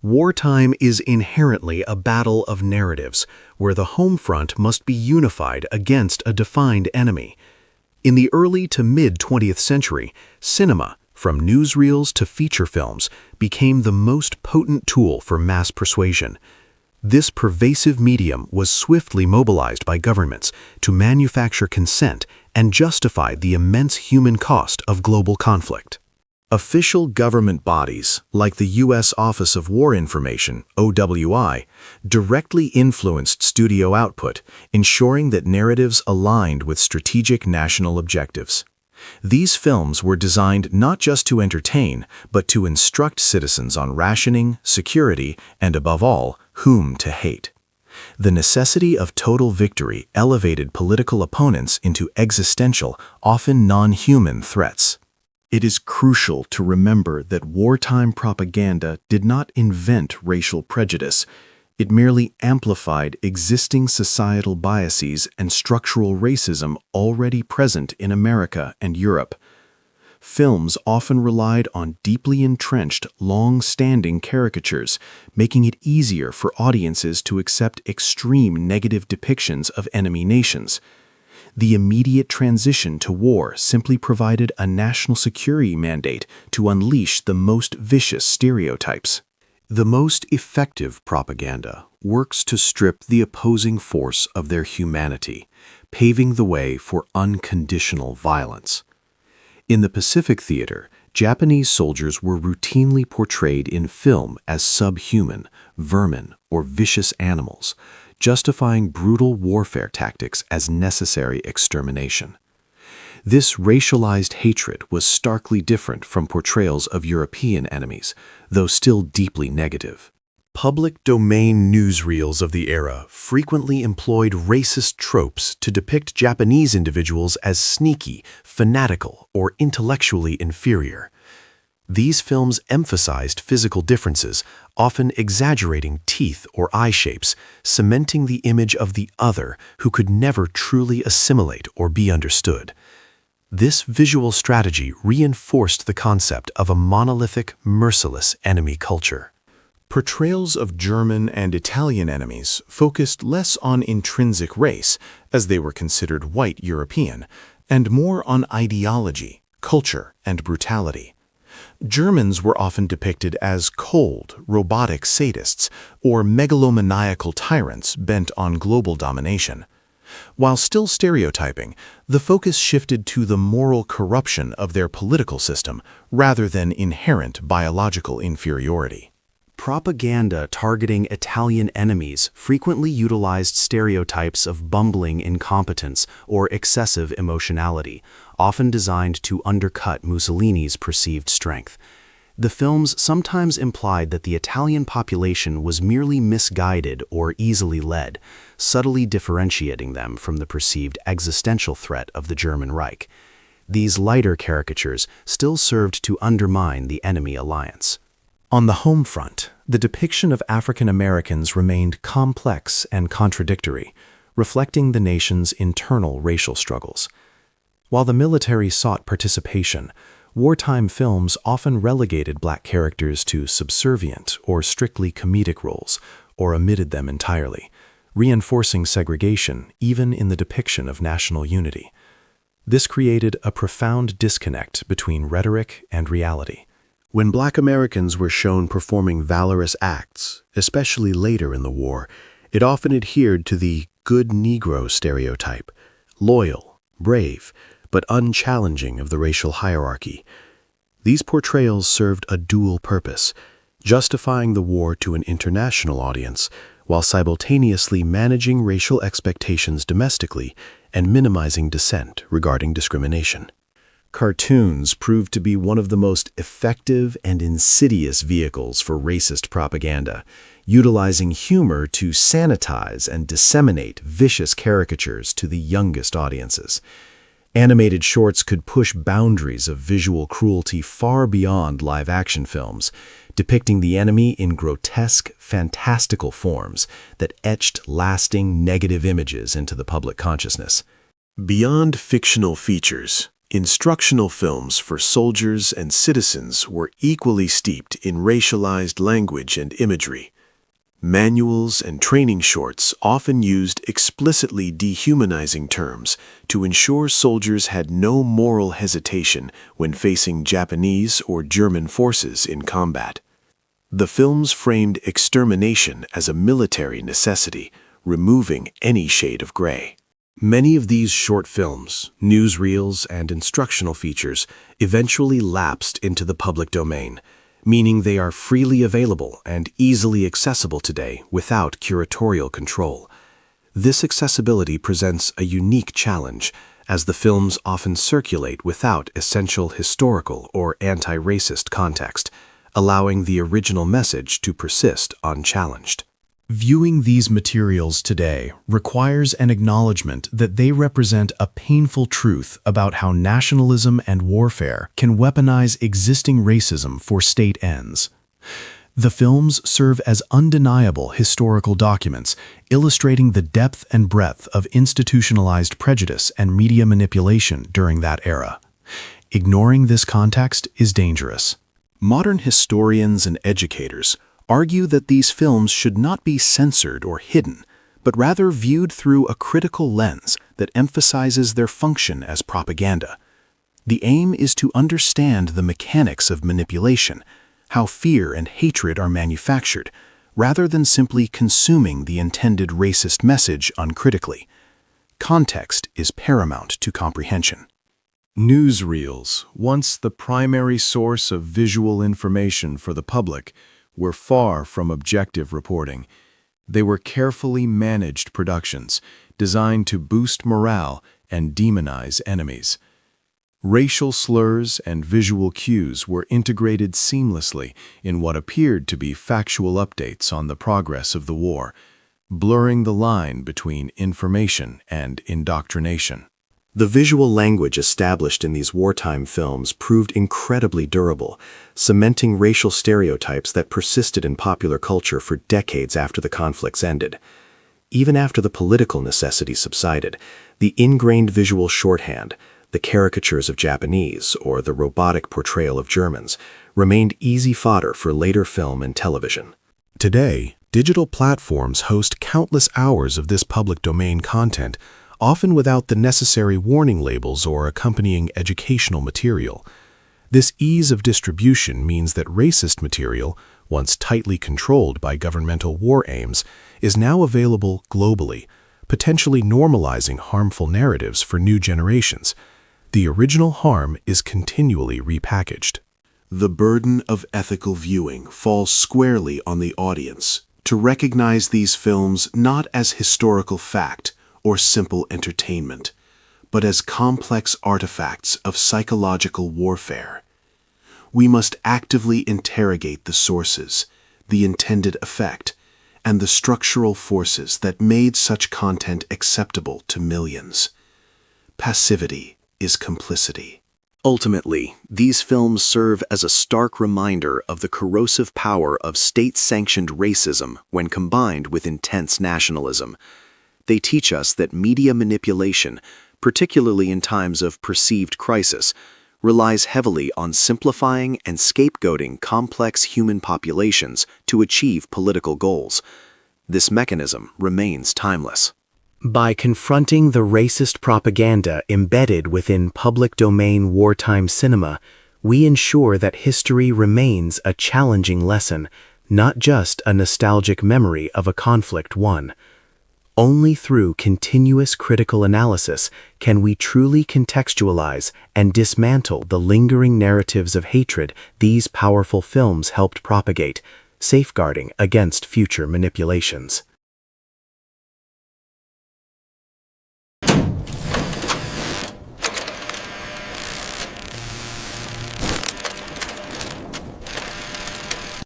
Wartime is inherently a battle of narratives, where the home front must be unified against a defined enemy. In the early to mid-20th century, cinema, from newsreels to feature films, became the most potent tool for mass persuasion. This pervasive medium was swiftly mobilized by governments to manufacture consent and justify the immense human cost of global conflict. Official government bodies, like the U.S. Office of War Information, WWII, directly influenced studio output, ensuring that narratives aligned with strategic national objectives. These films were designed not just to entertain, but to instruct citizens on rationing, security, and above all, whom to hate. The necessity of total victory elevated political opponents into existential, often non-human threats. It is crucial to remember that wartime propaganda did not invent racial prejudice. It merely amplified existing societal biases and structural racism already present in America and Europe. Films often relied on deeply entrenched, long-standing caricatures, making it easier for audiences to accept extreme negative depictions of enemy nations. The immediate transition to war simply provided a national security mandate to unleash the most vicious stereotypes. The most effective propaganda works to strip the opposing force of their humanity, paving the way for unconditional violence. In the Pacific Theater, Japanese soldiers were routinely portrayed in film as subhuman, vermin, or vicious animals, justifying brutal warfare tactics as necessary extermination. This racialized hatred was starkly different from portrayals of European enemies, though still deeply negative. Public domain newsreels of the era frequently employed racist tropes to depict Japanese individuals as sneaky, fanatical, or intellectually inferior. These films emphasized physical differences, often exaggerating teeth or eye shapes, cementing the image of the other who could never truly assimilate or be understood. This visual strategy reinforced the concept of a monolithic, merciless enemy culture. Portrayals of German and Italian enemies focused less on intrinsic race, as they were considered white European, and more on ideology, culture, and brutality. Germans were often depicted as cold, robotic sadists or megalomaniacal tyrants bent on global domination. While still stereotyping, the focus shifted to the moral corruption of their political system rather than inherent biological inferiority. Propaganda targeting Italian enemies frequently utilized stereotypes of bumbling incompetence or excessive emotionality, often designed to undercut Mussolini's perceived strength. The films sometimes implied that the Italian population was merely misguided or easily led, subtly differentiating them from the perceived existential threat of the German Reich. These lighter caricatures still served to undermine the enemy alliance. On the home front, the depiction of African Americans remained complex and contradictory, reflecting the nation's internal racial struggles. While the military sought participation, wartime films often relegated black characters to subservient or strictly comedic roles, or omitted them entirely, reinforcing segregation even in the depiction of national unity. This created a profound disconnect between rhetoric and reality. When Black Americans were shown performing valorous acts, especially later in the war, it often adhered to the good Negro stereotype, loyal, brave, but unchallenging of the racial hierarchy. These portrayals served a dual purpose, justifying the war to an international audience, while simultaneously managing racial expectations domestically and minimizing dissent regarding discrimination. Cartoons proved to be one of the most effective and insidious vehicles for racist propaganda, utilizing humor to sanitize and disseminate vicious caricatures to the youngest audiences. Animated shorts could push boundaries of visual cruelty far beyond live-action films, depicting the enemy in grotesque, fantastical forms that etched lasting negative images into the public consciousness. Beyond fictional features, Instructional films for soldiers and citizens were equally steeped in racialized language and imagery. Manuals and training shorts often used explicitly dehumanizing terms to ensure soldiers had no moral hesitation when facing Japanese or German forces in combat. The films framed extermination as a military necessity, removing any shade of gray. Many of these short films, newsreels, and instructional features eventually lapsed into the public domain, meaning they are freely available and easily accessible today without curatorial control. This accessibility presents a unique challenge, as the films often circulate without essential historical or anti-racist context, allowing the original message to persist unchallenged. Viewing these materials today requires an acknowledgement that they represent a painful truth about how nationalism and warfare can weaponize existing racism for state ends. The films serve as undeniable historical documents, illustrating the depth and breadth of institutionalized prejudice and media manipulation during that era. Ignoring this context is dangerous. Modern historians and educators argue that these films should not be censored or hidden, but rather viewed through a critical lens that emphasizes their function as propaganda. The aim is to understand the mechanics of manipulation, how fear and hatred are manufactured, rather than simply consuming the intended racist message uncritically. Context is paramount to comprehension. Newsreels, once the primary source of visual information for the public, were far from objective reporting. They were carefully managed productions designed to boost morale and demonize enemies. Racial slurs and visual cues were integrated seamlessly in what appeared to be factual updates on the progress of the war, blurring the line between information and indoctrination. The visual language established in these wartime films proved incredibly durable, cementing racial stereotypes that persisted in popular culture for decades after the conflicts ended. Even after the political necessity subsided, the ingrained visual shorthand, the caricatures of Japanese or the robotic portrayal of Germans, remained easy fodder for later film and television. Today, digital platforms host countless hours of this public domain content, often without the necessary warning labels or accompanying educational material. This ease of distribution means that racist material, once tightly controlled by governmental war aims, is now available globally, potentially normalizing harmful narratives for new generations. The original harm is continually repackaged. The burden of ethical viewing falls squarely on the audience to recognize these films not as historical fact or simple entertainment, but as complex artifacts of psychological warfare. We must actively interrogate the sources, the intended effect, and the structural forces that made such content acceptable to millions. Passivity is complicity. Ultimately, these films serve as a stark reminder of the corrosive power of state-sanctioned racism when combined with intense nationalism. They teach us that media manipulation, particularly in times of perceived crisis, relies heavily on simplifying and scapegoating complex human populations to achieve political goals. This mechanism remains timeless. By confronting the racist propaganda embedded within public domain wartime cinema, we ensure that history remains a challenging lesson, not just a nostalgic memory of a conflict won. Only through continuous critical analysis can we truly contextualize and dismantle the lingering narratives of hatred these powerful films helped propagate, safeguarding against future manipulations.